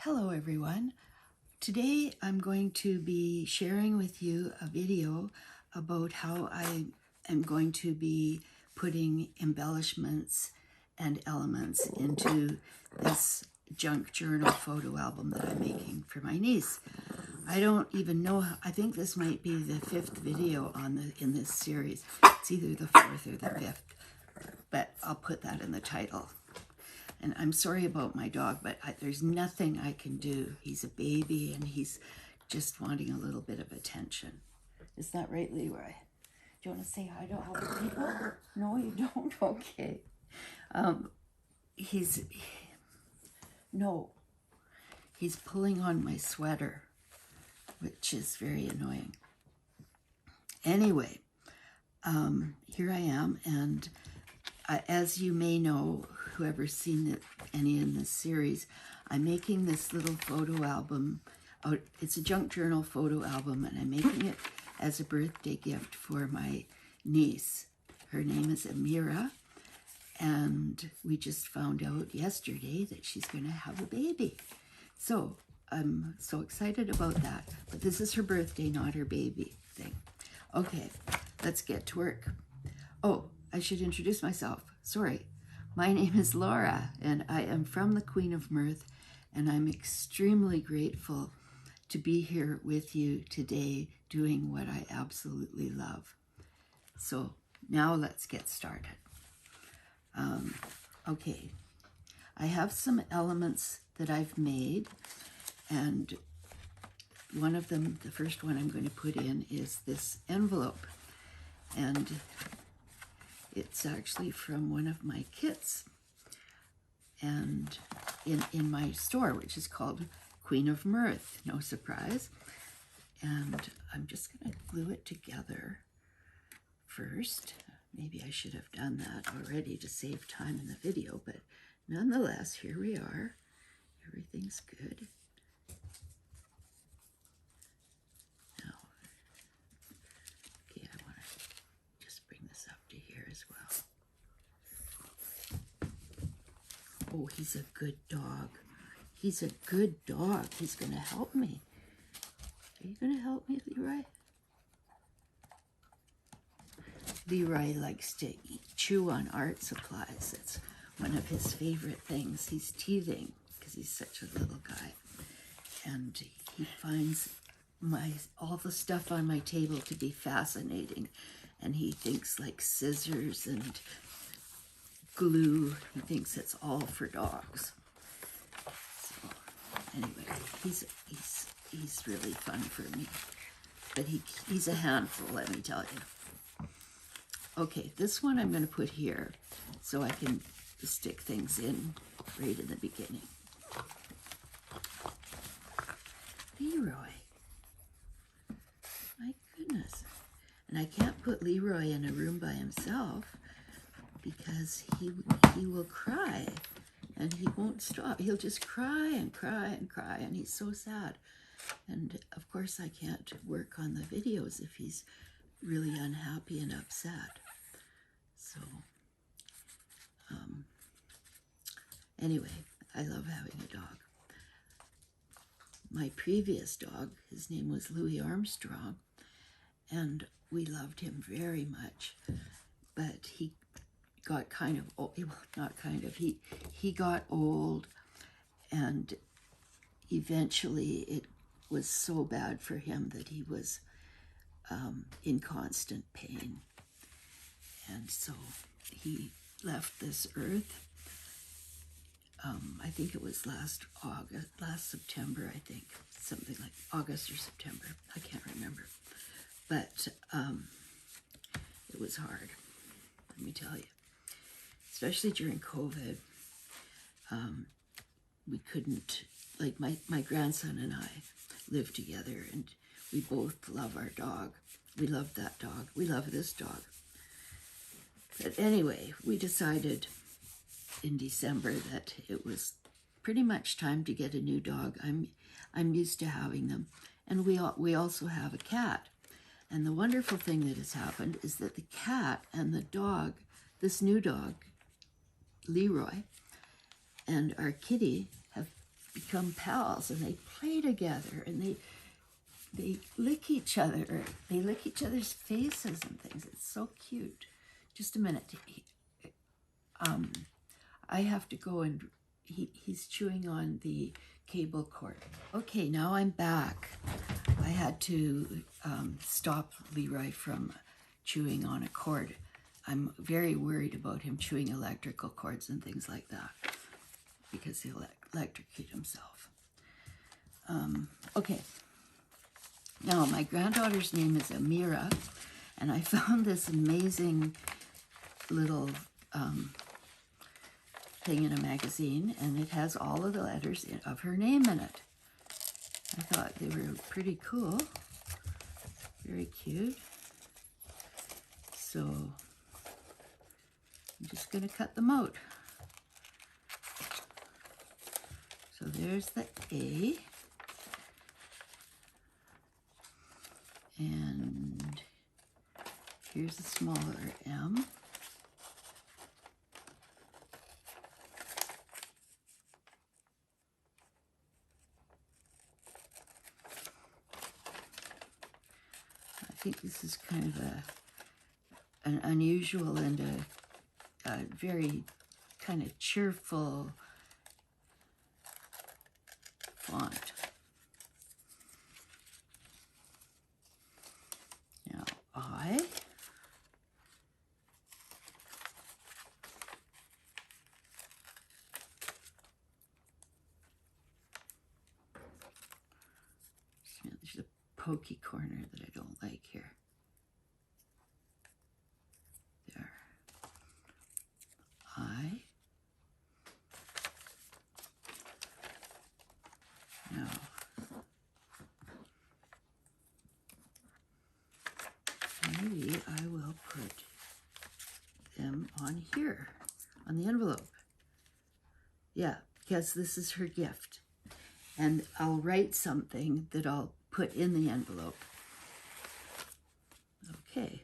Hello everyone. Today I'm going to be sharing with you a video about how I am going to be putting embellishments and elements into this junk journal photo album that I'm making for my niece. I don't even know, I think this might be the 5th video in this series. It's either the 4th or the 5th, but I'll put that in the title. And I'm sorry about my dog, but there's nothing I can do. He's a baby and he's just wanting a little bit of attention. Is that right, Leroy? Do you want to say hi to all the people? No, you don't? Okay. He's pulling on my sweater, which is very annoying. Anyway, here I am, and as you may know, whoever's seen any in this series, I'm making this little photo album. It's a junk journal photo album, and I'm making it as a birthday gift for my niece. Her name is Ephemera, and we just found out yesterday that she's going to have a baby. So I'm so excited about that. But this is her birthday, not her baby thing. Okay, let's get to work. Oh, I should introduce myself. Sorry. My name is Laura, and I am from the Queen of Mirth, and I'm extremely grateful to be here with you today doing what I absolutely love. So now let's get started. Okay, I have some elements that I've made, and one of them, the first one I'm going to put in is this envelope, and it's actually from one of my kits, and in my store, which is called Queen of Mirth, no surprise. And I'm just going to glue it together first. Maybe I should have done that already to save time in the video, but nonetheless, here we are. Everything's good. Oh, he's a good dog. He's a good dog. He's going to help me. Are you going to help me, Leroy? Leroy likes to chew on art supplies. It's one of his favorite things. He's teething because he's such a little guy. And he finds all the stuff on my table to be fascinating. And he thinks like scissors and glue, he thinks it's all for dogs. So anyway, he's really fun for me, but he's a handful, let me tell you. Okay, this one I'm going to put here so I can stick things in right in the beginning. Leroy, my goodness. And I can't put Leroy in a room by himself, because he will cry and he won't stop. He'll just cry and cry and cry, and he's so sad. And of course I can't work on the videos if he's really unhappy and upset. So anyway, I love having a dog. My previous dog, his name was Louis Armstrong, and we loved him very much, but he got kind of old. Well, not kind of, he got old, and eventually it was so bad for him that he was in constant pain, and so he left this earth. I think it was last September, I think, something like August or September, I can't remember, but it was hard, let me tell you. Especially during COVID, we couldn't, like my grandson and I lived together, and we both love our dog. We love that dog. We love this dog. But anyway, we decided in December that it was pretty much time to get a new dog. I'm used to having them, and we also have a cat. And the wonderful thing that has happened is that the cat and the dog, this new dog, Leroy, and our kitty have become pals, and they play together, and they lick each other. They lick each other's faces and things. It's so cute. Just a minute. I have to go, and he's chewing on the cable cord. Okay, now I'm back. I had to stop Leroy from chewing on a cord. I'm very worried about him chewing electrical cords and things like that because he'll electrocute himself. Okay. Now, my granddaughter's name is Ephemera, and I found this amazing little thing in a magazine, and it has all of the letters of her name in it. I thought they were pretty cool. Very cute. So, I'm just going to cut them out. So there's the A. And here's a smaller M. I think this is kind of an unusual and a very kind of cheerful font. Now, I. There's a pokey corner that I don't like here. There. I. Now, maybe I will put them on here, on the envelope. Yeah, because this is her gift. And I'll write something that I'll put in the envelope. Okay.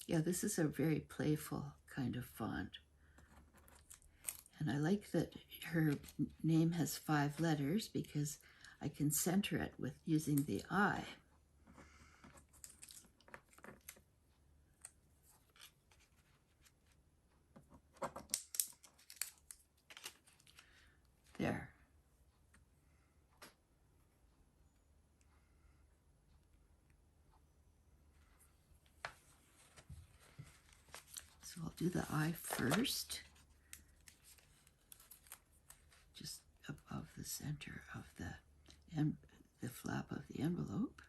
Yeah, this is a very playful kind of font. And I like that her name has 5 letters because I can center it with using the I. There. So I'll do the I first, just above the center of the flap of the envelope.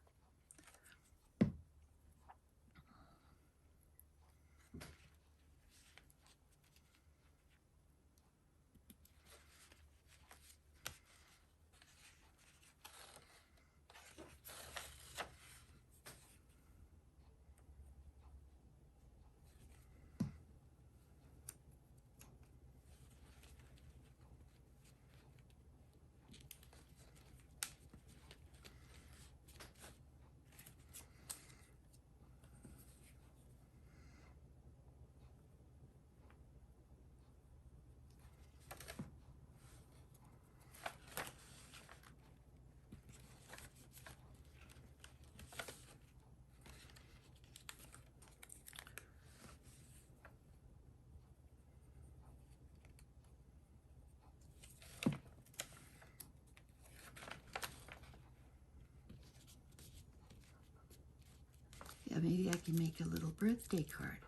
Yeah, maybe I can make a little birthday card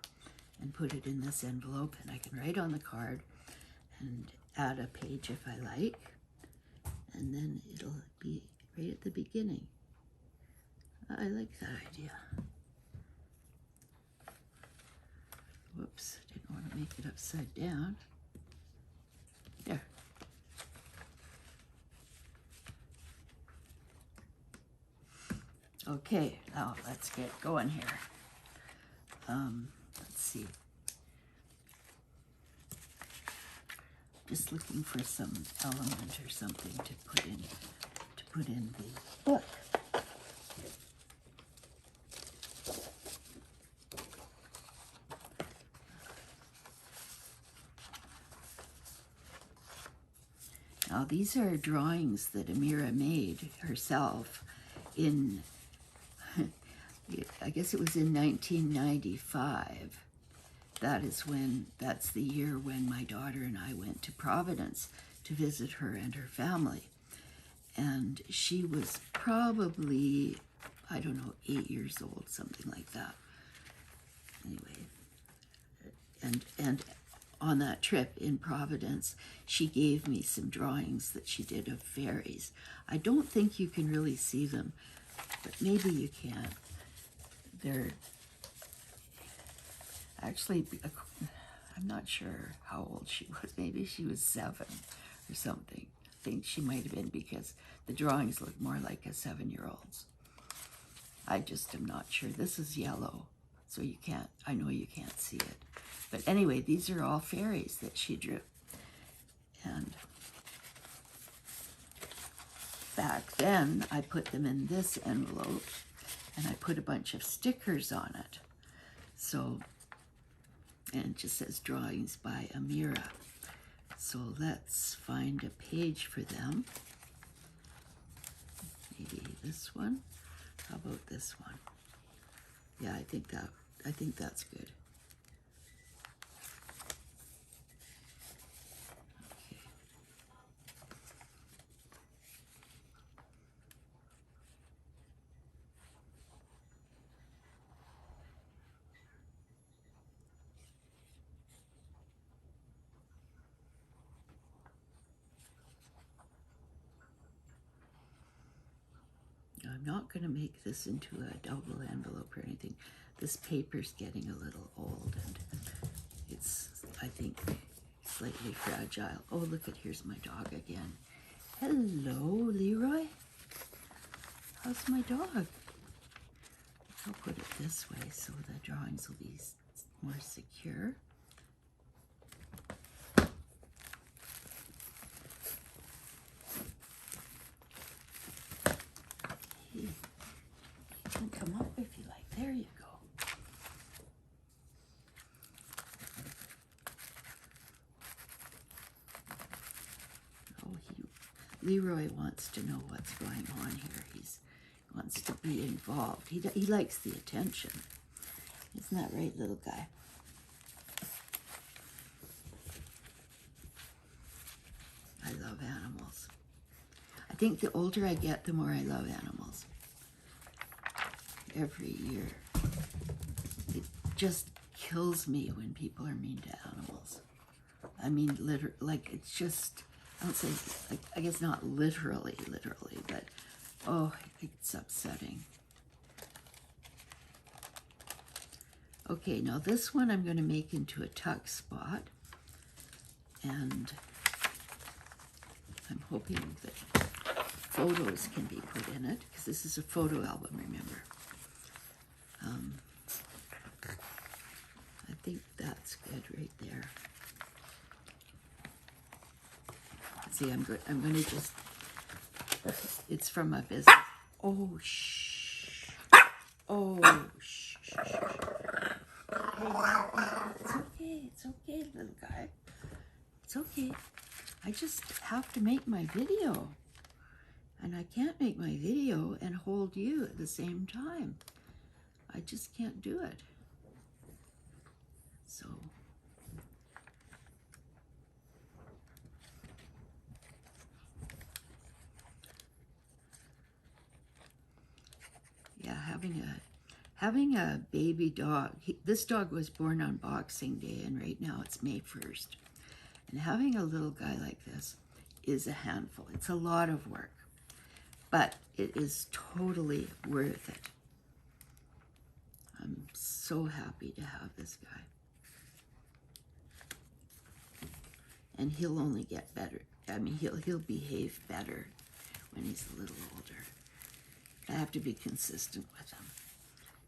and put it in this envelope, and I can write on the card and add a page if I like, and then it'll be right at the beginning. I like that idea. Whoops, didn't want to make it upside down. There. Okay, now let's get going here. Let's see. Just looking for some element or something to put in the book. Now these are drawings that Ephemera made herself in, I guess it was in 1995. That's the year when my daughter and I went to Providence to visit her and her family. And she was probably, I don't know, 8 years old, something like that. Anyway, and on that trip in Providence, she gave me some drawings that she did of fairies. I don't think you can really see them, but maybe you can. They're actually, I'm not sure how old she was. Maybe she was 7 or something. I think she might have been, because the drawings look more like a 7-year-old's. I just am not sure. This is yellow, so you can't, I know you can't see it. But anyway, these are all fairies that she drew. And back then, I put them in this envelope, and I put a bunch of stickers on it. So, and it just says drawings by Ephemera. So let's find a page for them. Maybe this one. How about this one? Yeah, I think that's good. Okay. I'm not going to make this into a double envelope or anything. This paper's getting a little old, and it's, I think, slightly fragile. Oh, look here's my dog again. Hello, Leroy. How's my dog? I'll put it this way so the drawings will be more secure. You can come up if you like. There you go. Leroy wants to know what's going on here. He wants to be involved. He likes the attention. Isn't that right, little guy? I love animals. I think the older I get, the more I love animals. Every year. It just kills me when people are mean to animals. I mean, like, it's just, I don't say, like, I guess not literally, but, oh, it's upsetting. Okay, now this one I'm going to make into a tuck spot, and I'm hoping that photos can be put in it, because this is a photo album, remember. I think that's good right there. See, I'm going to just, it's from a business. Oh, shh. Oh, shh. It's okay, little guy. It's okay. I just have to make my video. And I can't make my video and hold you at the same time. I just can't do it. So, yeah, having a baby dog. This dog was born on Boxing Day, and right now it's May 1st. And having a little guy like this is a handful. It's a lot of work, but it is totally worth it. I'm so happy to have this guy. And he'll only get better. I mean, he'll behave better when he's a little older. I have to be consistent with him.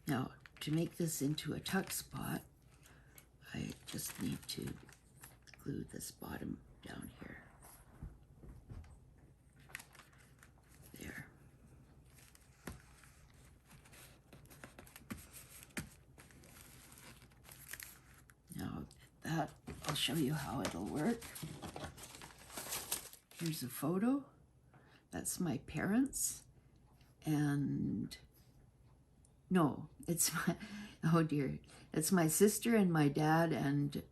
Now, to make this into a tuck spot, I just need to glue this bottom down here. There. Now, that, I'll show you how it'll work. here's a photo. That's my parents. And no, it's my, oh dear, it's my sister and my dad and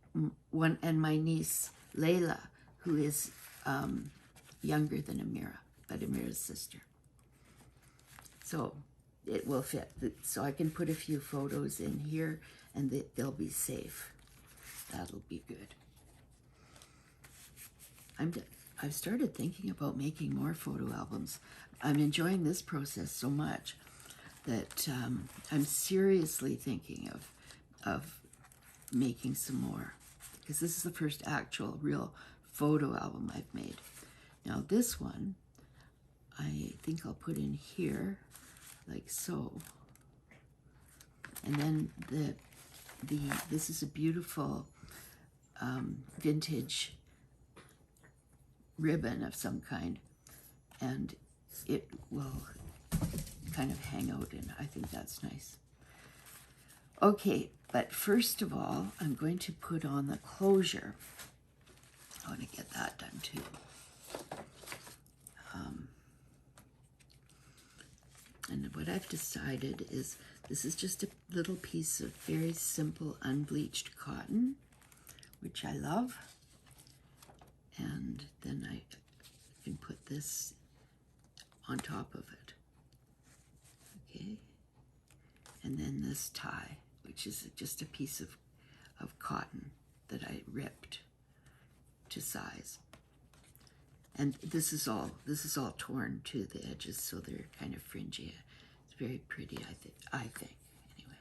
my niece Layla, who is younger than Amira, but Amira's sister. So it will fit. So I can put a few photos in here and they'll be safe. That'll be good. I've started thinking about making more photo albums. I'm enjoying this process so much that I'm seriously thinking of making some more, because this is the first actual real photo album I've made. Now this one, I think I'll put in here, like so. And then this is a beautiful vintage ribbon of some kind, and it will kind of hang out, and I think that's nice. Okay, but first of all, I'm going to put on the closure. I want to get that done too. And what I've decided is this is just a little piece of very simple unbleached cotton, which I love. And then I can put this on top of it. Okay. And then this tie, which is just a piece of cotton that I ripped to size. And this is all torn to the edges, so they're kind of fringy. It's very pretty, I think. Anyway,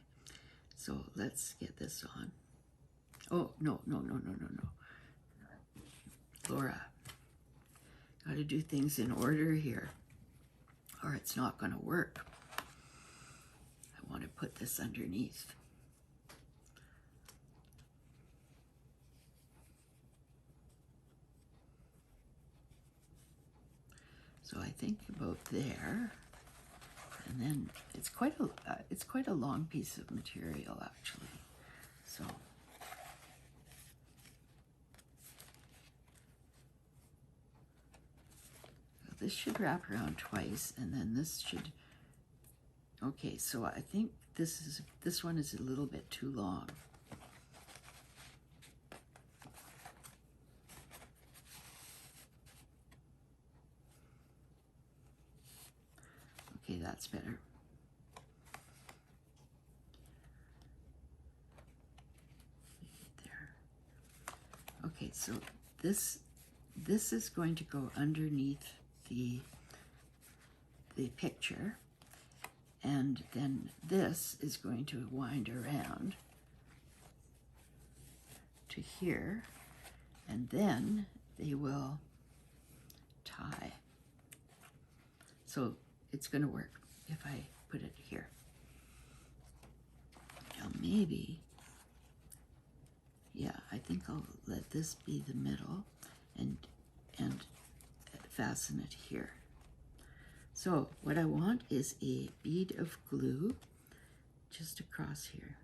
so let's get this on. Oh, no. Laura, got to do things in order here, or it's not going to work. I want to put this underneath. So I think about there, and then it's quite a long piece of material actually. So this should wrap around twice, and then this should. Okay, so I think this one is a little bit too long. Okay, that's better. There. Okay, so this is going to go underneath the picture, and then this is going to wind around to here, and then they will tie. So it's going to work if I put it here. Now maybe, yeah, I think I'll let this be the middle and fasten it here. So what I want is a bead of glue just across here.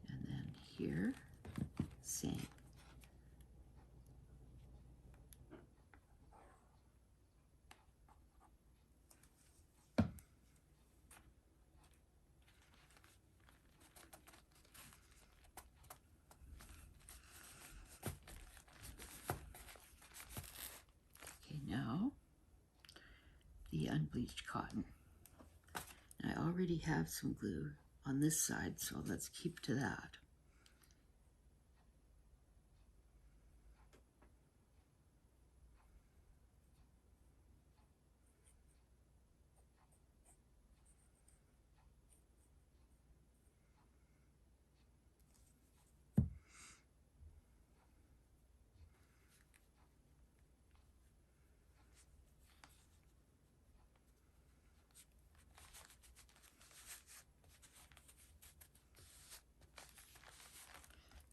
And then here, same. Now, the unbleached cotton. And I already have some glue on this side, so let's keep to that.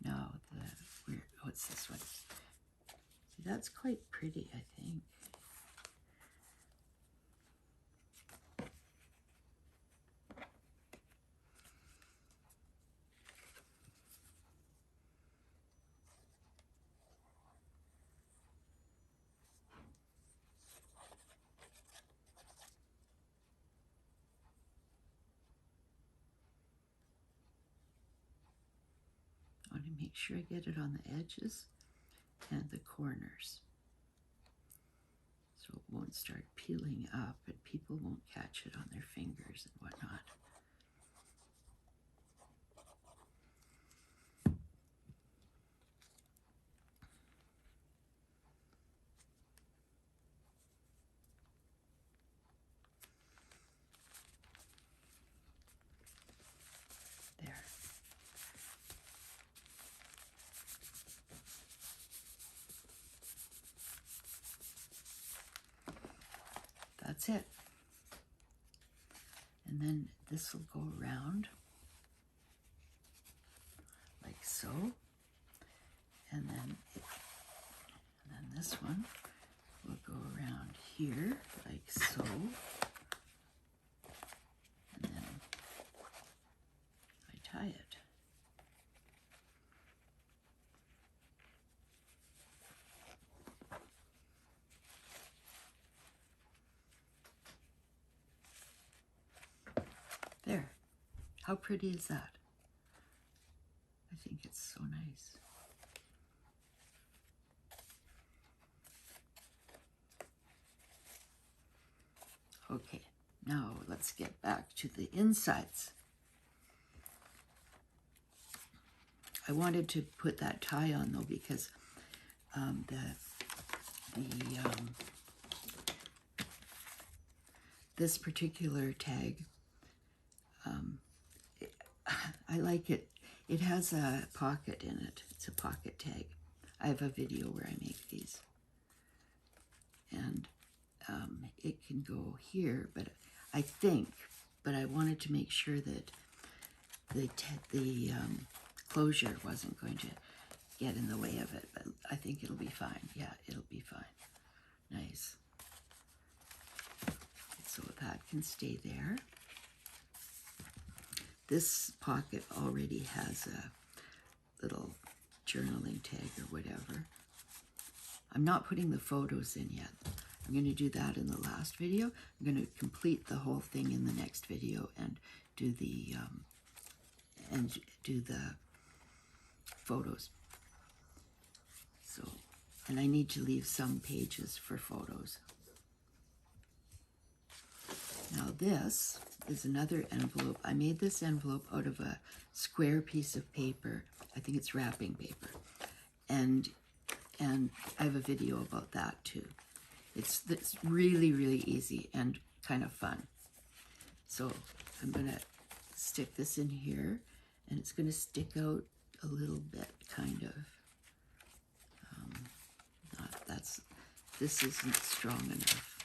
Now, what's this one? See, that's quite pretty, I think. make sure I get it on the edges and the corners, so it won't start peeling up and people won't catch it on their fingers and whatnot. There. That's it. And then this will go around like so. And then this one will go around here like so. And then I tie it. There. How pretty is that? I think it's so nice. Okay, now let's get back to the insides. I wanted to put that tie on though because this particular tag, I like it. It has a pocket in it. It's a pocket tag. I have a video where I make these. And it can go here, but I wanted to make sure that the closure wasn't going to get in the way of it, but I think it'll be fine. Yeah, it'll be fine. Nice. So that can stay there. This pocket already has a little journaling tag or whatever. I'm not putting the photos in yet. I'm going to do that in the last video. I'm going to complete the whole thing in the next video and do the photos. So, and I need to leave some pages for photos. Now this is another envelope. I made this envelope out of a square piece of paper. I think it's wrapping paper. And I have a video about that too. It's really, really easy and kind of fun. So I'm gonna stick this in here and it's gonna stick out a little bit, kind of. This isn't strong enough.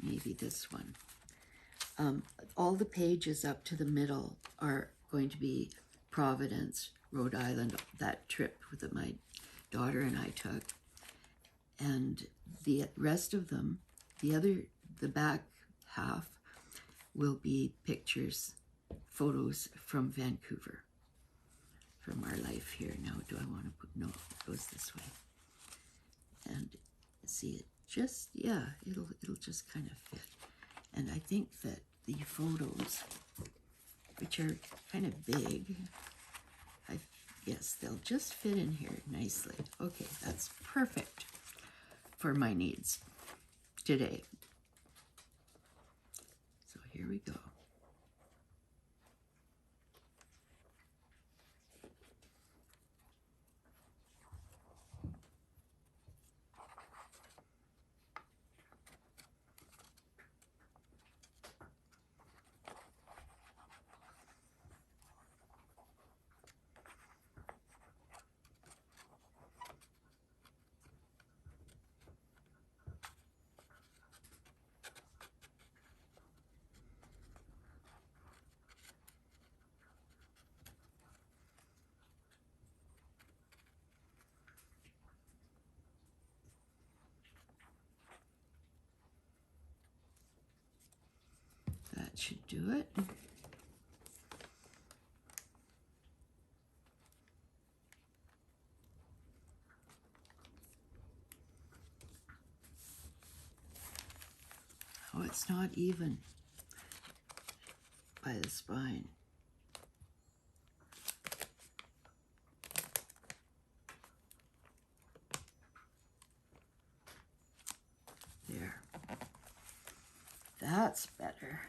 Maybe this one. All the pages up to the middle are going to be Providence, Rhode Island, that trip that my daughter and I took. And the rest of them, the back half will be pictures, photos from Vancouver, from our life here. Now, do I want to put, no, it goes this way. And see, it just, yeah, it'll just kind of fit. And I think that the photos, which are kind of big, yes, they'll just fit in here nicely. Okay, that's perfect for my needs today. So here we go. That should do it. Oh, it's not even by the spine. That's better.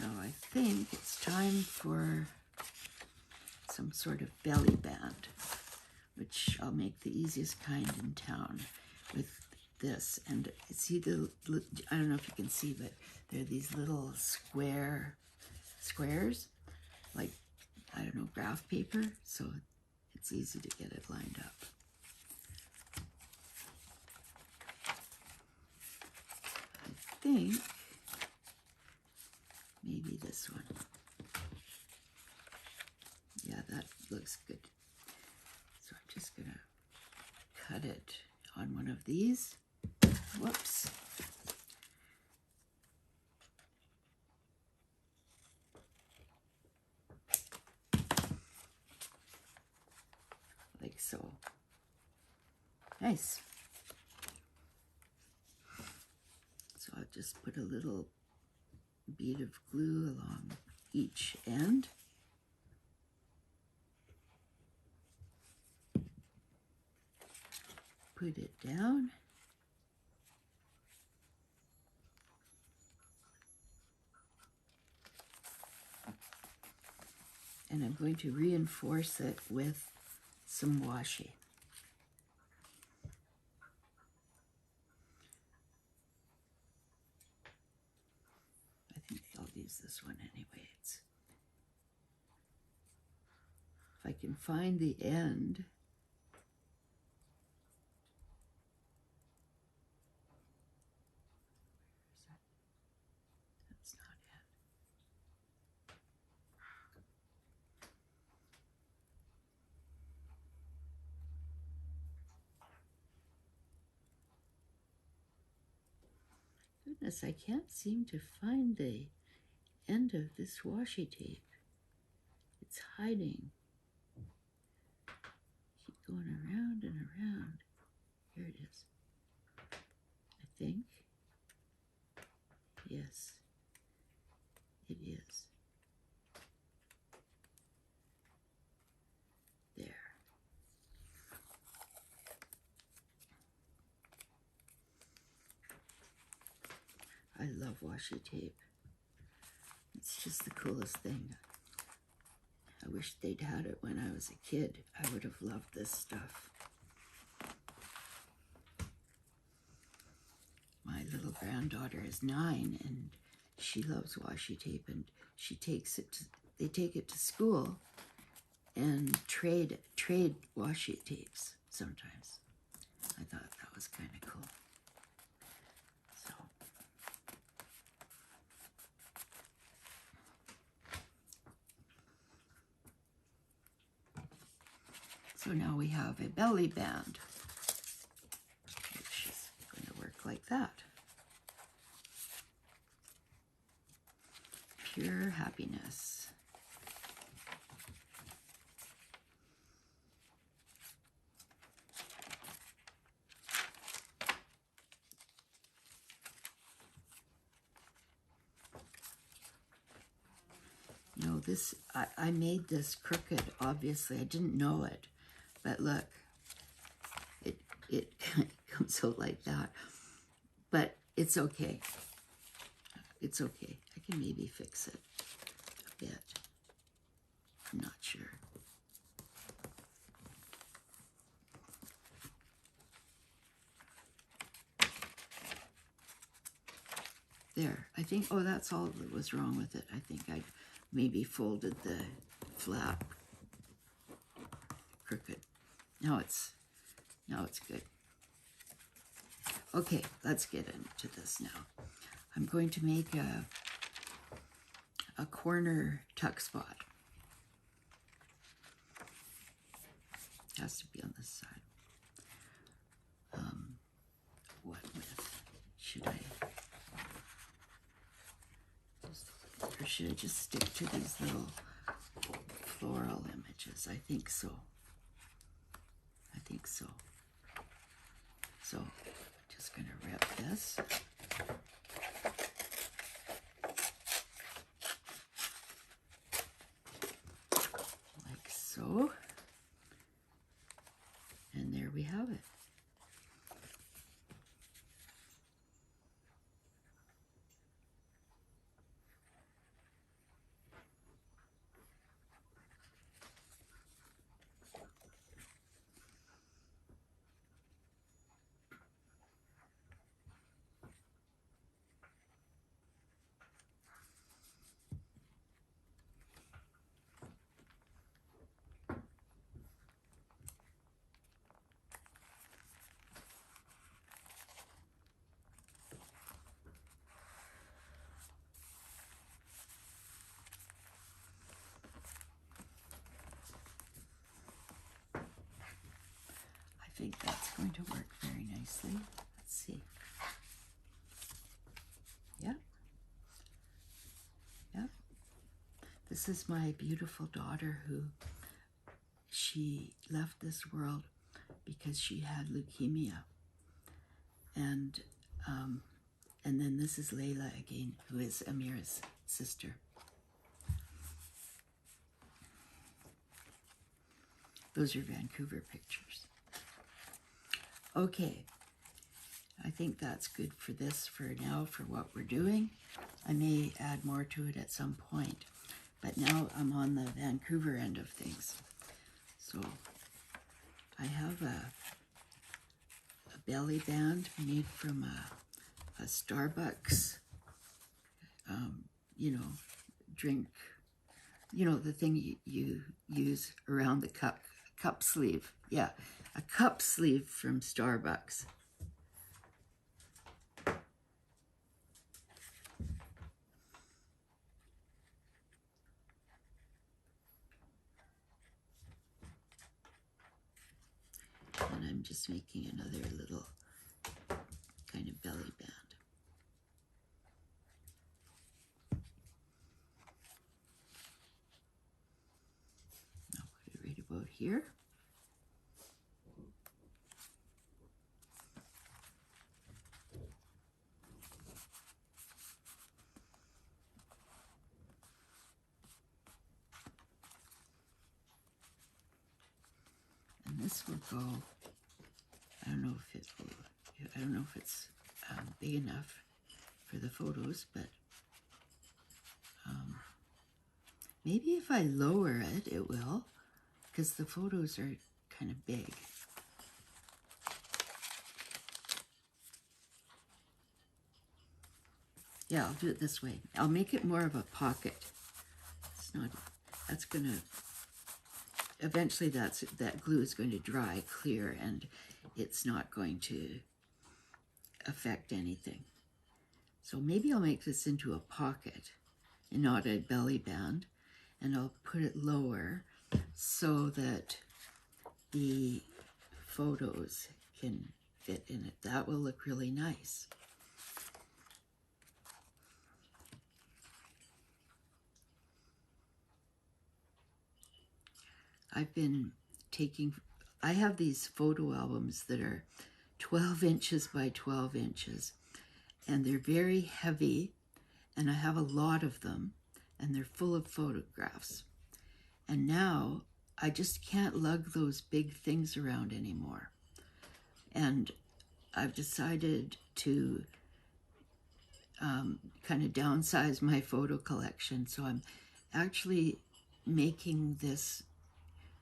Now I think it's time for some sort of belly band, which I'll make the easiest kind in town with this. And see I don't know if you can see, but there are these little squares, like, I don't know, graph paper, so it's easy to get it lined up. I think maybe this one. Yeah, that looks good. So I'm just gonna cut it on one of these. Whoops. Like so. Nice. So I'll just put a little bead of glue along each end. Put it down. And I'm going to reinforce it with some washi. I think I'll use this one anyway. If I can find the end. That's not it. Goodness, I can't seem to find the end of this washi tape. It's hiding. Keep going around and around. Here it is. I think. Yes, it is. There. I love washi tape. It's just the coolest thing. I wish they'd had it when I was a kid. I would have loved this stuff. My little granddaughter is 9 and she loves washi tape, and she takes it to, they take it to school and trade washi tapes sometimes. I thought that was kind of cool. So now we have a belly band, which is going to work like that. Pure happiness. No, this, I made this crooked, obviously. I didn't know it. But look, it comes out like that. But it's okay. It's okay. I can maybe fix it a bit. I'm not sure. There. I think, oh, that's all that was wrong with it. I think I maybe folded the flap crooked. Now it's good. Okay, let's get into this now. I'm going to make a corner tuck spot. It has to be on this side. What with? Should I just, or should I just stick to these little floral images. I think so. I think so. So I'm just going to rip this. Like so. And there we have it. I think that's going to work very nicely. Let's see. Yeah. Yeah. This is my beautiful daughter who she left this world because she had leukemia. And then this is Layla again, who is Amira's sister. Those are Vancouver pictures. Okay, I think that's good for this for now, for what we're doing. I may add more to it at some point, but now I'm on the Vancouver end of things. So I have a belly band made from a Starbucks, you know, drink, you know, the thing you use around the cup sleeve. Yeah, a cup sleeve from Starbucks. And I'm just making another little kind of belly band. I'll put it right about here. And this will go, I don't know if it will, I don't know if it's big enough for the photos, but maybe if I lower it, it will, because the photos are kind of big. Yeah, I'll do it this way. I'll make it more of a pocket. It's not, that's gonna, eventually that glue is going to dry clear and it's not going to affect anything. So maybe I'll make this into a pocket and not a belly band, and I'll put it lower so that the photos can fit in it. That will look really nice. I've been taking, I have these photo albums that are 12 inches by 12 inches, and they're very heavy, and I have a lot of them, and they're full of photographs. And now I just can't lug those big things around anymore. And I've decided to kind of downsize my photo collection. So I'm actually making this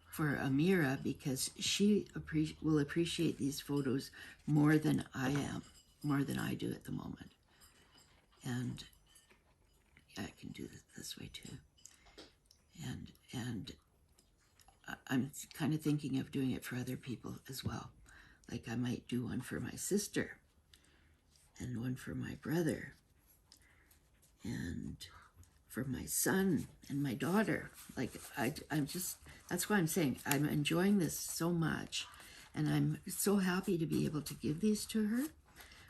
for Amira because she will appreciate these photos more than I am, more than I do at the moment. And yeah, I can do it this way too. And I'm kind of thinking of doing it for other people as well. Like I might do one for my sister and one for my brother and for my son and my daughter. Like I'm just, that's why I'm saying I'm enjoying this so much, and I'm so happy to be able to give these to her.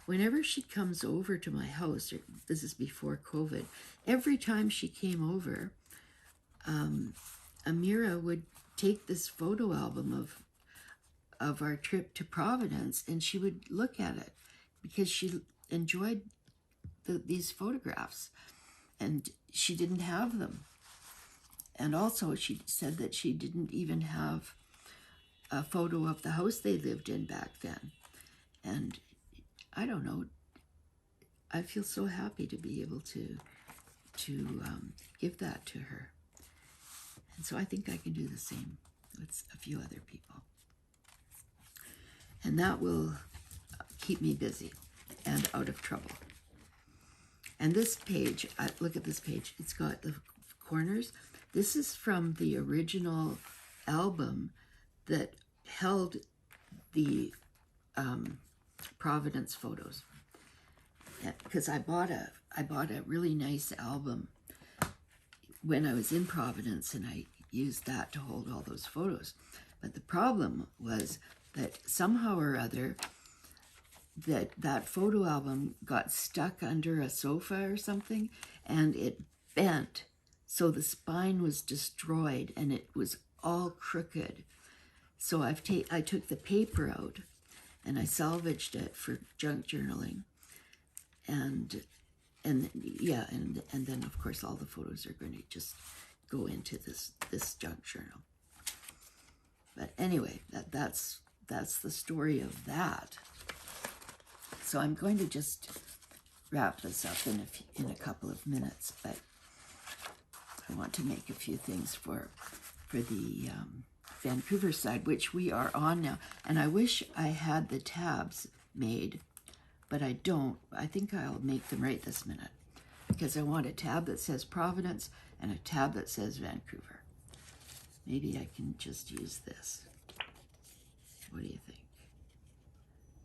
Whenever she comes over to my house, this is before COVID, every time she came over, Amira would take this photo album of our trip to Providence, and she would look at it because she enjoyed these photographs, and she didn't have them. And also she said that she didn't even have a photo of the house they lived in back then. And I don't know, I feel so happy to be able to give that to her. And so I think I can do the same with a few other people. And that will keep me busy and out of trouble. And this page, look at this page, it's got the corners. This is from the original album that held the Providence photos. Because I bought a really nice album when I was in Providence, and I used that to hold all those photos. But the problem was that somehow or other that photo album got stuck under a sofa or something, and it bent. So the spine was destroyed and it was all crooked. So I took the paper out and I salvaged it for junk journaling. And then of course all the photos are going to just go into this junk journal. But anyway, that's the story of that. So I'm going to just wrap this up in a couple of minutes, but I want to make a few things for the Vancouver side, which we are on now. And I wish I had the tabs made, but I don't. I think I'll make them right this minute, because I want a tab that says Providence and a tab that says Vancouver. Maybe I can just use this. What do you think?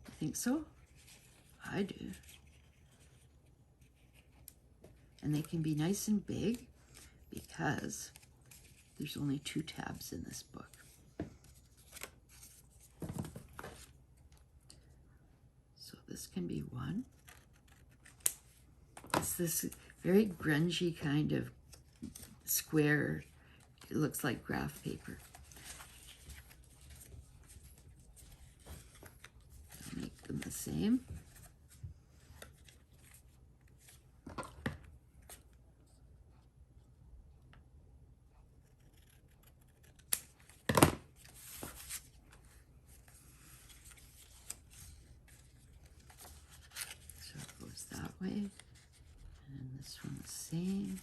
You think so? I do. And they can be nice and big because there's only 2 tabs in this book. So this can be one. It's this very grungy kind of square. It looks like graph paper. I'll make them the same. Way, and this one the same.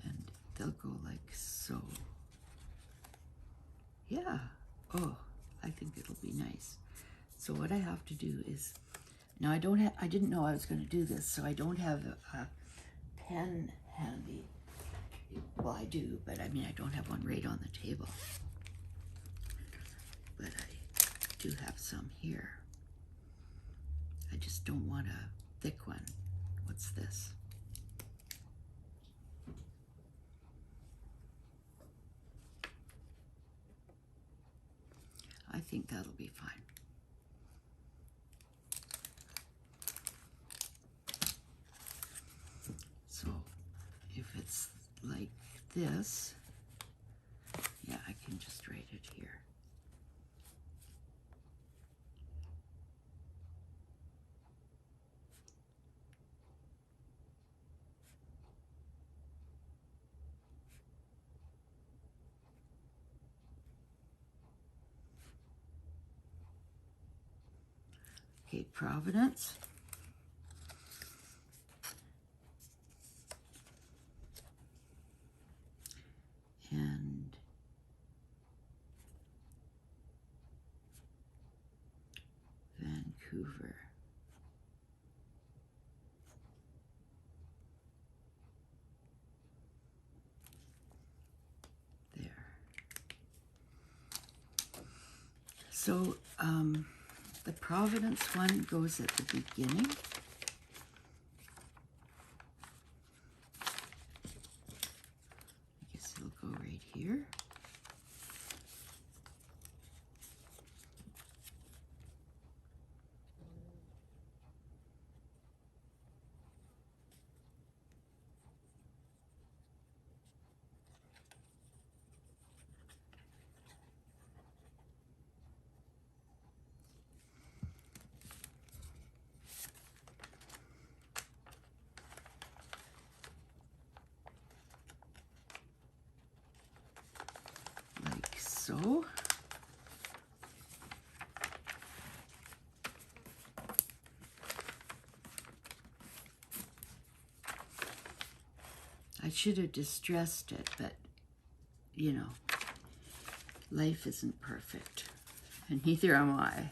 And they'll go like so. Yeah. Oh, I think it'll be nice. So what I have to do is, now I didn't know I was going to do this, so I don't have a pen handy. Well, I do, but I mean, I don't have one right on the table. But I do have some here. I just don't want a thick one. What's this? I think that'll be fine. So if it's like this, yeah, I can just write it here. Okay, Providence. And Vancouver. There. So the Providence one goes at the beginning. I guess it'll go right here. so. I should have distressed it, but, you know, life isn't perfect, and neither am I.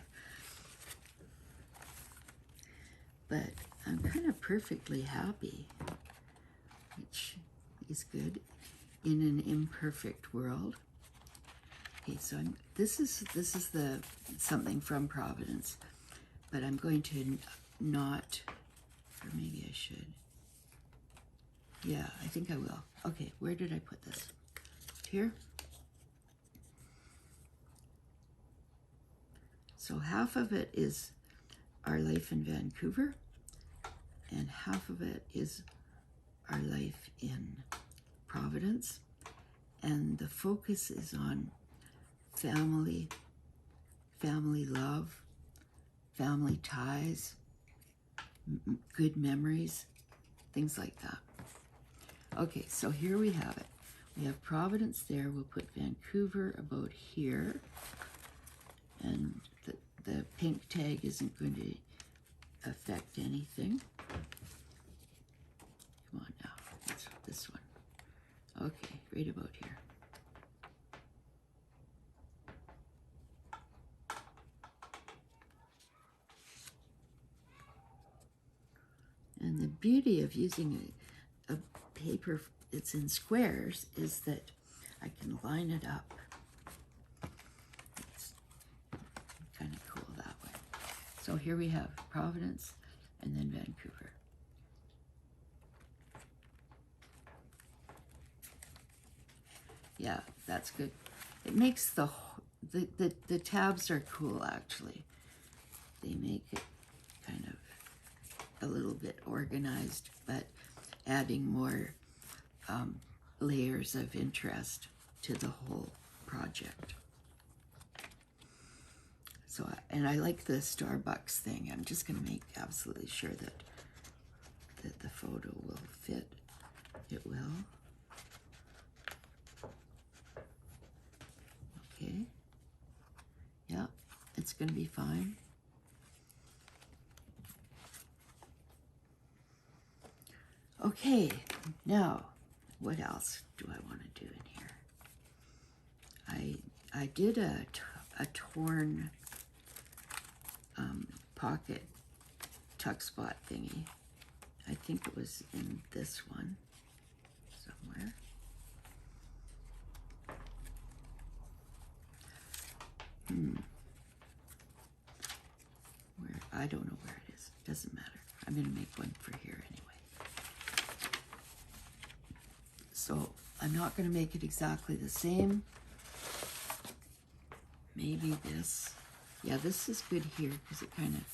But I'm kind of perfectly happy, which is good in an imperfect world. Okay, so this is the something from Providence, but I'm going to not, or maybe I should. Yeah, I think I will. Okay, where did I put this? Here. So half of it is our life in Vancouver, and half of it is our life in Providence. And the focus is on family, family love, family ties, good memories, things like that. Okay, so here we have it. We have Providence there. We'll put Vancouver about here. And the pink tag isn't going to affect anything. Come on now, that's this one. Okay, right about here. And the beauty of using a paper that's in squares is that I can line it up. It's kind of cool that way. So here we have Providence and then Vancouver. Yeah, that's good. It makes the tabs are cool, actually. They make it kind of a little bit organized, but adding more layers of interest to the whole project. So, and I like the Starbucks thing. I'm just going to make absolutely sure that the photo will fit. It will. Okay. Yeah, it's going to be fine. Okay, now, what else do I want to do in here? I did a torn pocket tuck spot thingy. I think it was in this one somewhere. Where, I don't know where it is. Doesn't matter. I'm going to make one for here anyway. So I'm not going to make it exactly the same. Maybe this. Yeah, this is good here because it kind of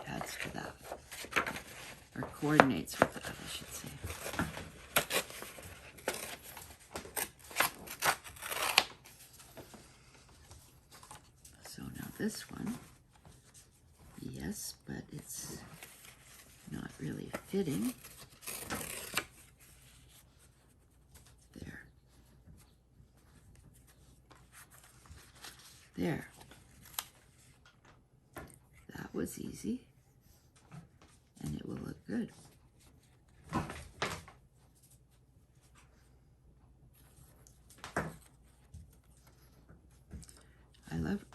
adds to that, or coordinates with that, I should say. So now this one, yes, but it's not really fitting. There. There. That was easy, and it will look good.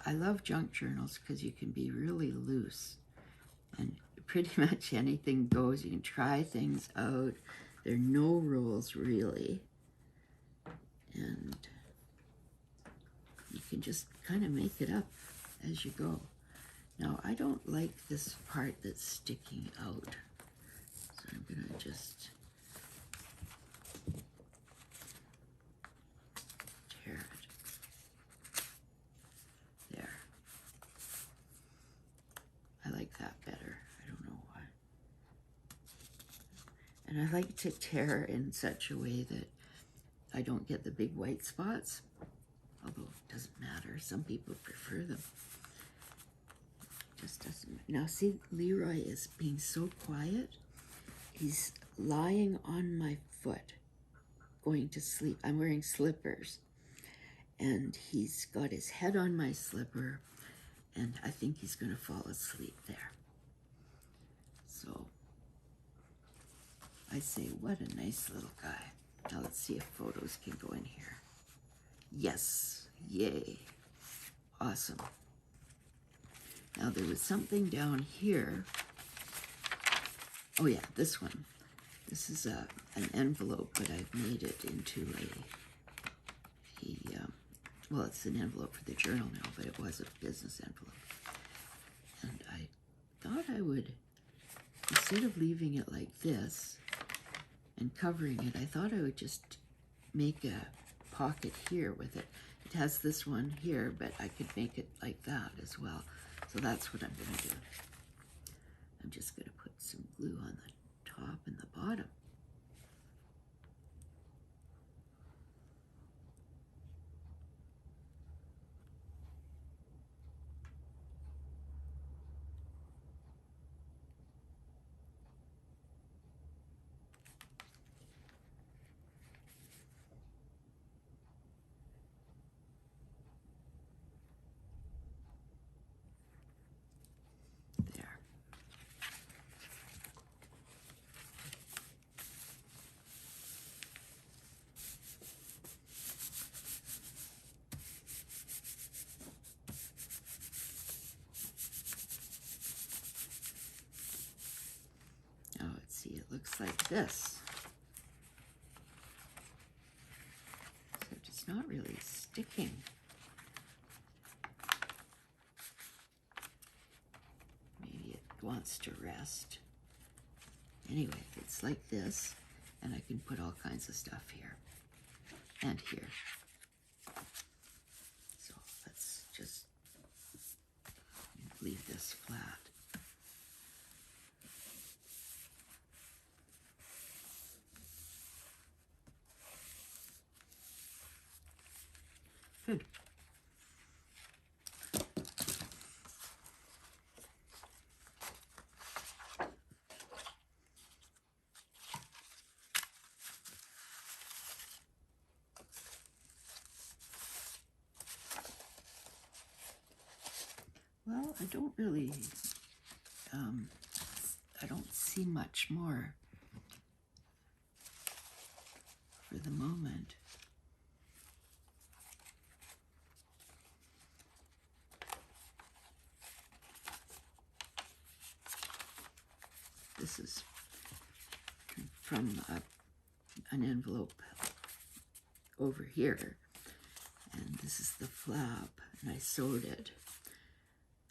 I love junk journals because you can be really loose and pretty much anything goes. You can try things out. There are no rules really, and you can just kind of make it up as you go. Now, I don't like this part that's sticking out, so I'm going to just tear it. There. I like that better. I don't know why. And I like to tear in such a way that I don't get the big white spots, although it doesn't matter. Some people prefer them. Just doesn't. Now see, Leroy is being so quiet. He's lying on my foot, going to sleep. I'm wearing slippers, and he's got his head on my slipper, and I think he's going to fall asleep there. So I say, what a nice little guy. Now let's see if photos can go in here. Yes, yay, awesome. Now there was something down here. Oh yeah, this one. This is an envelope, but I've made it into well, it's an envelope for the journal now, but it was a business envelope. And I thought I would, instead of leaving it like this and covering it, I thought I would just make a pocket here with it. It has this one here, but I could make it like that as well. So that's what I'm going to do. I'm just going to put some glue on the top and the bottom. There. Now let's see, it looks like this. Except it's not really sticking. Maybe it wants to rest. Anyway, it's like this, and I can put all kinds of stuff here and here. So let's just leave this flat. Good. Well, I don't really, I don't see much more for the moment. This is from an envelope over here, and this is the flap, and I sewed it.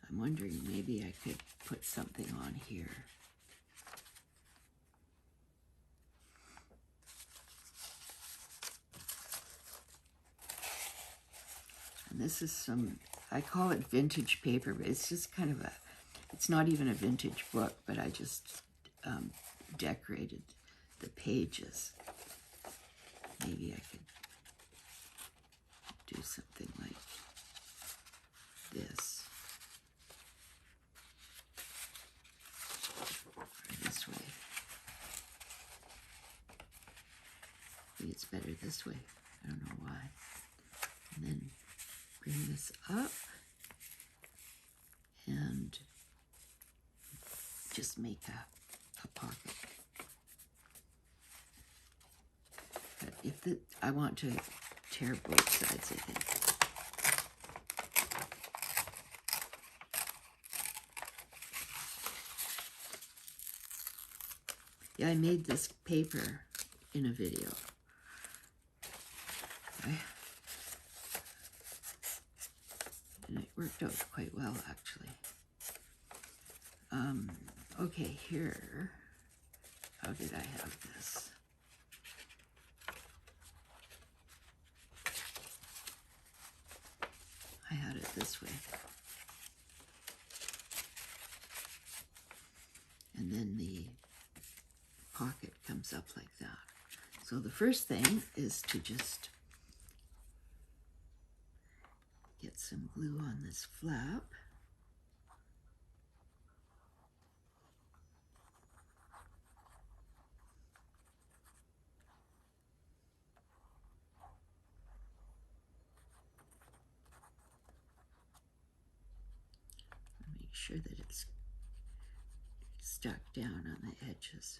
I'm wondering maybe I could put something on here. And this is some, I call it vintage paper, but it's just kind of it's not even a vintage book, but I just decorated the pages. Maybe I could do something like this. Or this way. Maybe it's better this way. I don't know why. And then bring this up and just make a pocket. But if I want to tear both sides, I think. Yeah, I made this paper in a video. Okay. And it worked out quite well, actually. Okay, here, how did I have this? I had it this way. And then the pocket comes up like that. So the first thing is to just get some glue on this flap. sure that it's stuck down on the edges.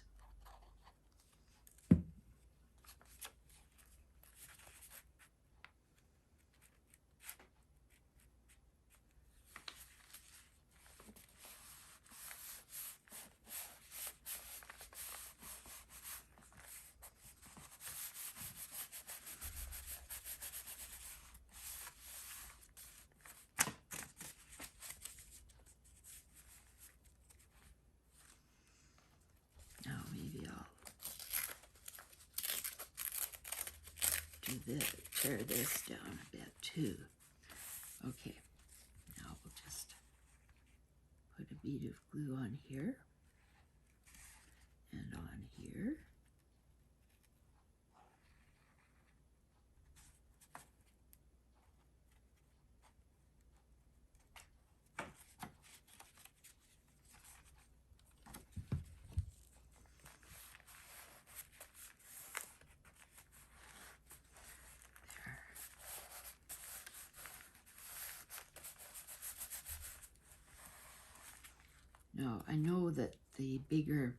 Now maybe I'll do this, tear this down a bit too. Okay, now we'll just put a bead of glue on here and on here. Now, I know that the bigger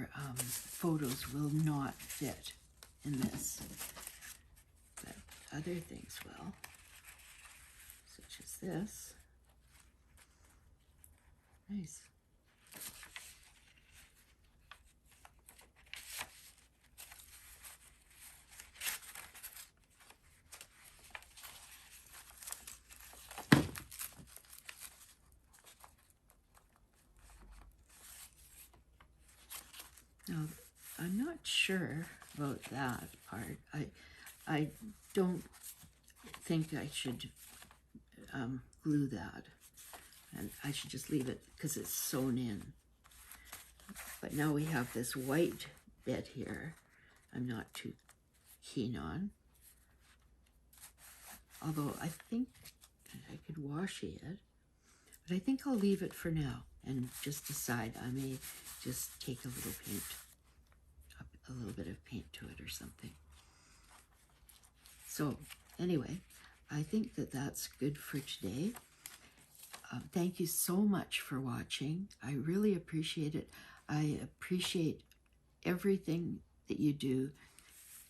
photos will not fit in this, but other things will, such as this. Nice. Now, I'm not sure about that part. I don't think I should glue that. And I should just leave it because it's sewn in. But now we have this white bit here I'm not too keen on. Although I think I could washi it. But I think I'll leave it for now and just decide. I may just take a little paint, a little bit of paint to it or something. So anyway, I think that that's good for today. Thank you so much for watching. I really appreciate it. I appreciate everything that you do,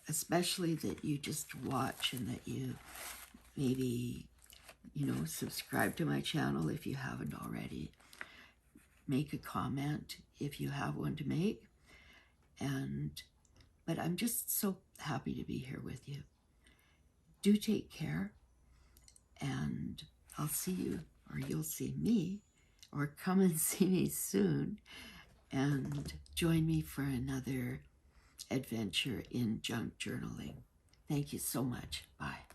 especially that you just watch and that you maybe, you know, subscribe to my channel if you haven't already. Make a comment if you have one to make. But I'm just so happy to be here with you. Do take care, and I'll see you, or you'll see me, or come and see me soon, and join me for another adventure in junk journaling. Thank you so much. Bye.